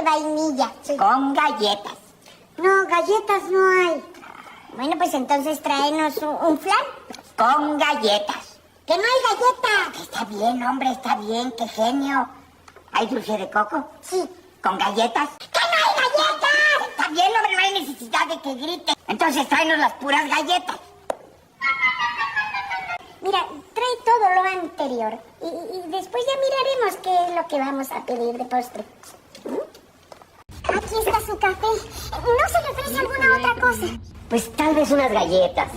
vainilla. Sí. Con galletas. No, galletas no hay. Bueno, pues entonces tráenos un flan. Con galletas. ¡Que no hay galletas! Está bien, hombre, está bien, qué genio. ¿Hay dulce de coco? Sí. ¿Con galletas? ¡Que no hay galletas! Está bien, hombre, no hay necesidad de que grite. Entonces tráenos las puras galletas. Mira, trae todo lo anterior. Y después ya miraremos qué es lo que vamos a pedir de postre. Aquí está su café. ¿No se le ofrece alguna otra cosa? Pues tal vez unas galletas.